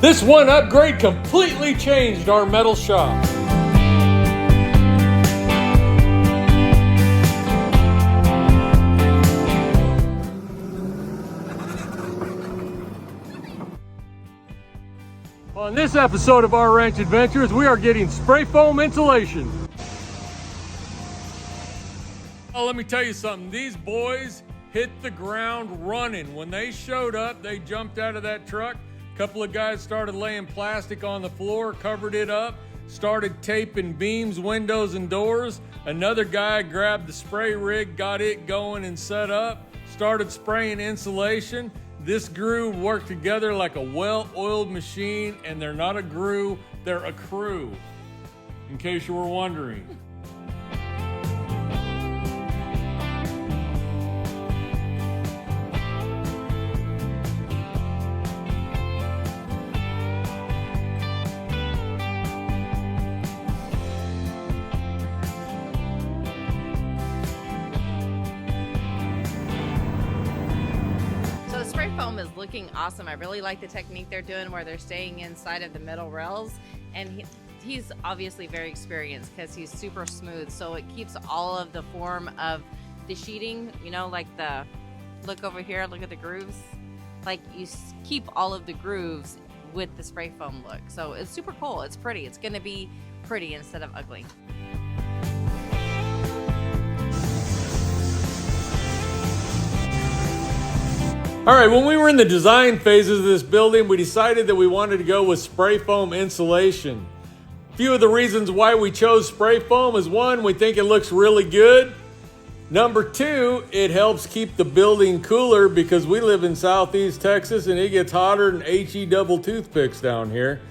This one upgrade completely changed our metal shop. On this episode of Our Ranch Adventures, we are getting spray foam insulation. Oh, let me tell you something. These boys hit the ground running. When they showed up, they jumped out of that truck. A couple of guys started laying plastic on the floor, covered it up, started taping beams, windows, and doors. Another guy grabbed the spray rig, got it going and set up, started spraying insulation. This crew worked together like a well-oiled machine, and they're not a crew, they're a crew, in case you were wondering. Spray foam is looking awesome. I really like the technique they're doing where they're staying inside of the metal rails, and he's obviously very experienced because he's super smooth, so it keeps all of the form of the sheeting, you know, like the look over here, look at the grooves, like you keep all of the grooves with the spray foam look. So it's super cool. It's pretty. It's going to be pretty instead of ugly. All right, when we were in the design phases of this building, we decided that we wanted to go with spray foam insulation. A few of the reasons why we chose spray foam is: one, we think it looks really good. Number two, it helps keep the building cooler because we live in Southeast Texas and it gets hotter than HE double toothpicks down here.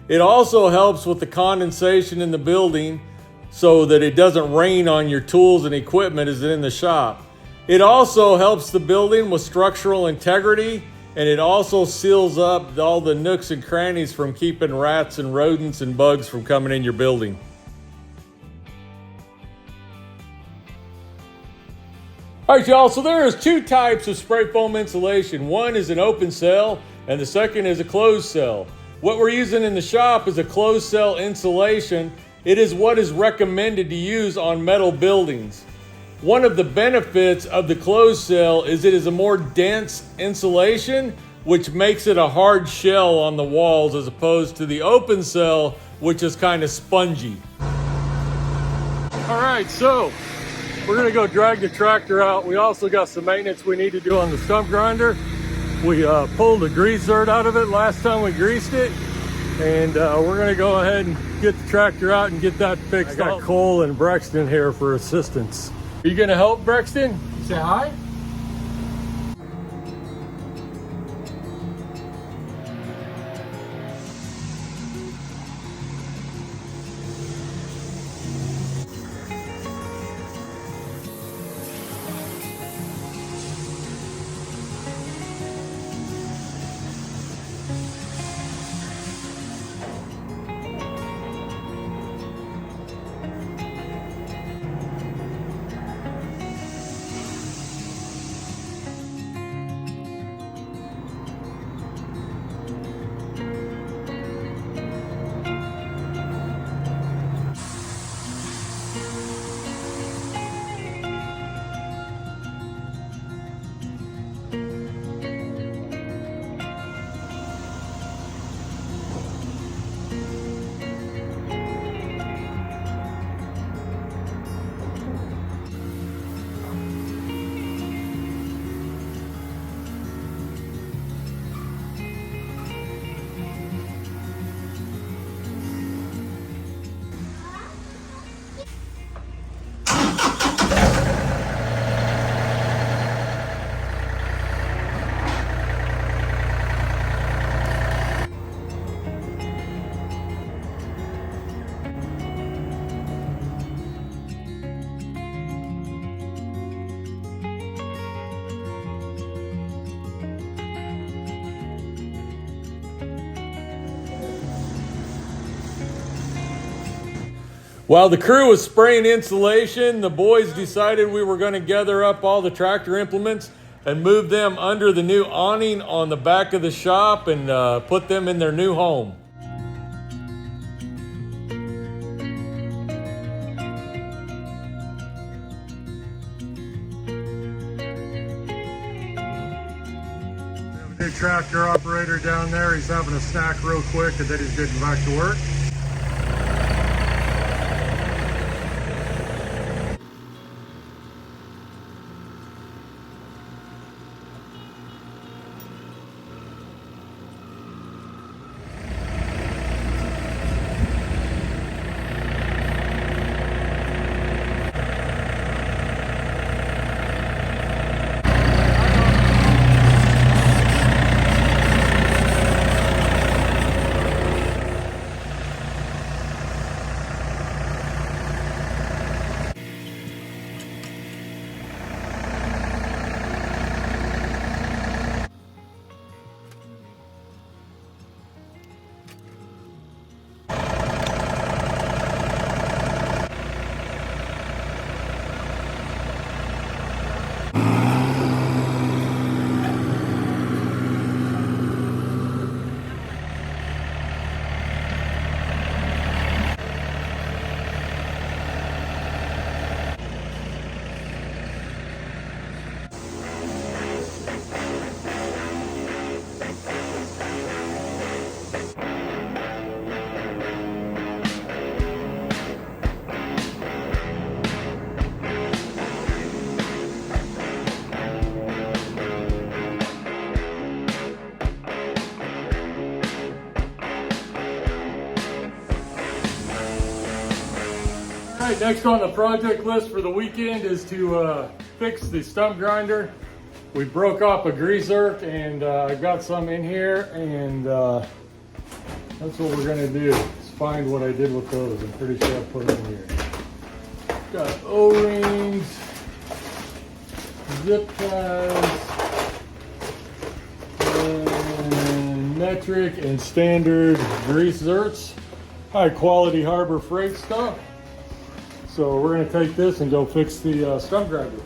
It also helps with the condensation in the building so that it doesn't rain on your tools and equipment as in the shop. It also helps the building with structural integrity, and it also seals up all the nooks and crannies from keeping rats and rodents and bugs from coming in your building. All right, y'all, so there is two types of spray foam insulation. One is an open cell, and the second is a closed cell. What we're using in the shop is a closed cell insulation. It is what is recommended to use on metal buildings. One of the benefits of the closed cell is it is a more dense insulation, which makes it a hard shell on the walls as opposed to the open cell, which is kind of spongy. All right, so we're gonna go drag the tractor out. We also got some maintenance we need to do on the stump grinder. We pulled the grease dirt out of it last time we greased it, and we're gonna go ahead and get the tractor out and get that fixed. I got Cole and Brexton here for assistance. Are you gonna help, Brexton? Say hi. While the crew was spraying insulation, the boys decided we were going to gather up all the tractor implements. and move them under the new awning on the back of the shop and put them in their new home. New tractor operator down there. He's having a snack real quick and then he's getting back to work. All right, next on the project list for the weekend is to fix the stump grinder. We broke off a grease zerk and I got some in here, and that's what we're gonna do, is find what I did with those. I'm pretty sure I put them in here. Got O-rings, zip ties, and metric and standard grease zerks. High quality Harbor Freight stuff. So we're going to take this and go fix the stump grinder.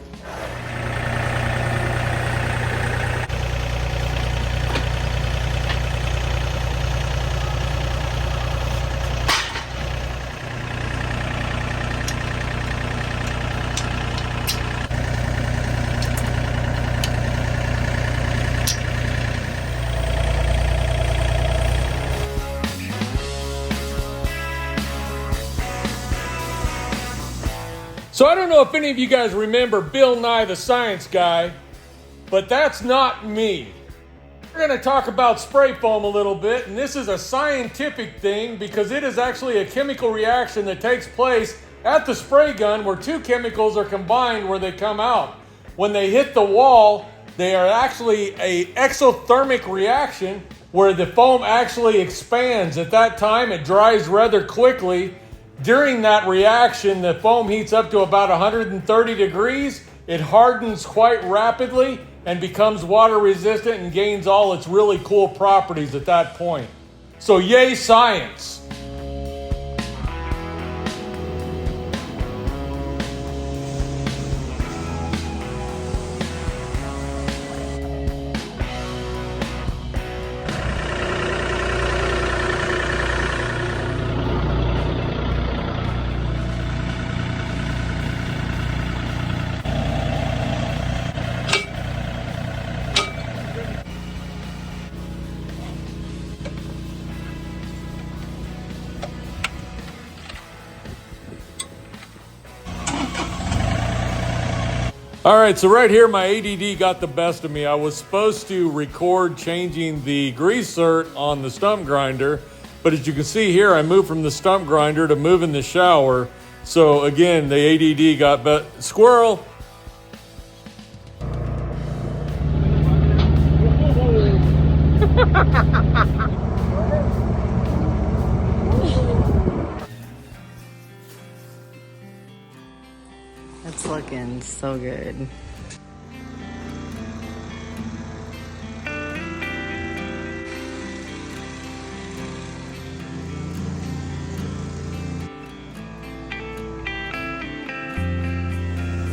So I don't know if any of you guys remember Bill Nye the Science Guy, but that's not me. We're going to talk about spray foam a little bit, and this is a scientific thing because it is actually a chemical reaction that takes place at the spray gun where two chemicals are combined where they come out. When they hit the wall, they are actually an exothermic reaction where the foam actually expands. At that time, it dries rather quickly. During that reaction, the foam heats up to about 130 degrees. It hardens quite rapidly and becomes water resistant and gains all its really cool properties at that point. So yay science. All right, so right here, my ADD got the best of me. I was supposed to record changing the grease zert on the stump grinder, but as you can see here, I moved from the stump grinder to moving the shower. So again, the ADD got squirrel. It's looking so good.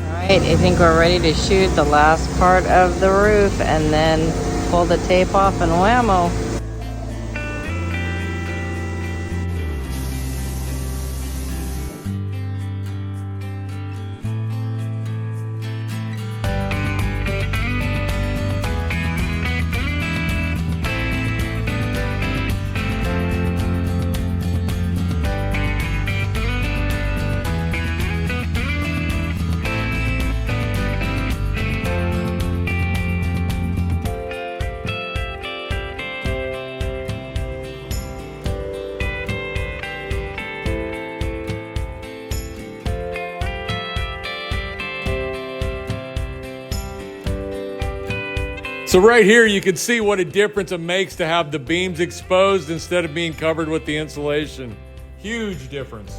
All right, I think we're ready to shoot the last part of the roof and then pull the tape off and whammo. So right here, you can see what a difference it makes to have the beams exposed instead of being covered with the insulation. Huge difference.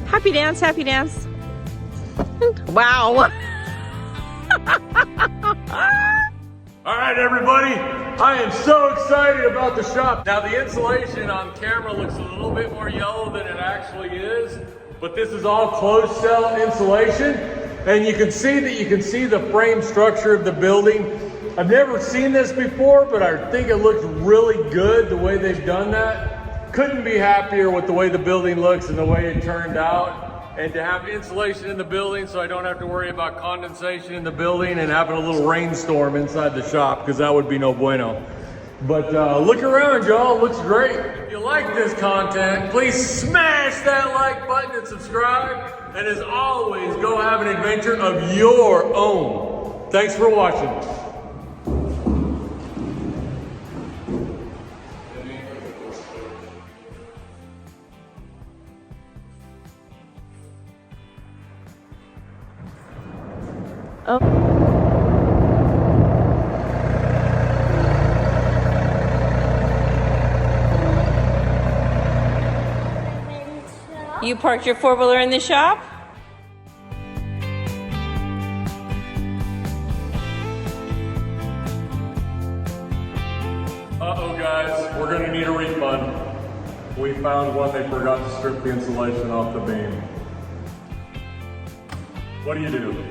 Happy dance, happy dance. Wow. All right, everybody, I am so excited about the shop. Now, the insulation on camera looks a little bit more yellow than it actually is, but this is all closed cell insulation, and you can see the frame structure of the building. I've never seen this before, but I think it looks really good the way they've done that. Couldn't be happier with the way the building looks and the way it turned out. And to have insulation in the building so I don't have to worry about condensation in the building and having a little rainstorm inside the shop, because that would be no bueno. But look around, y'all, it looks great. If you like this content, please smash that like button and subscribe. And as always, go have an adventure of your own. Thanks for watching. Oh. You parked your four-wheeler in the shop? Uh-oh, guys, we're gonna need a refund. We found one they forgot to strip the insulation off the beam. What do you do?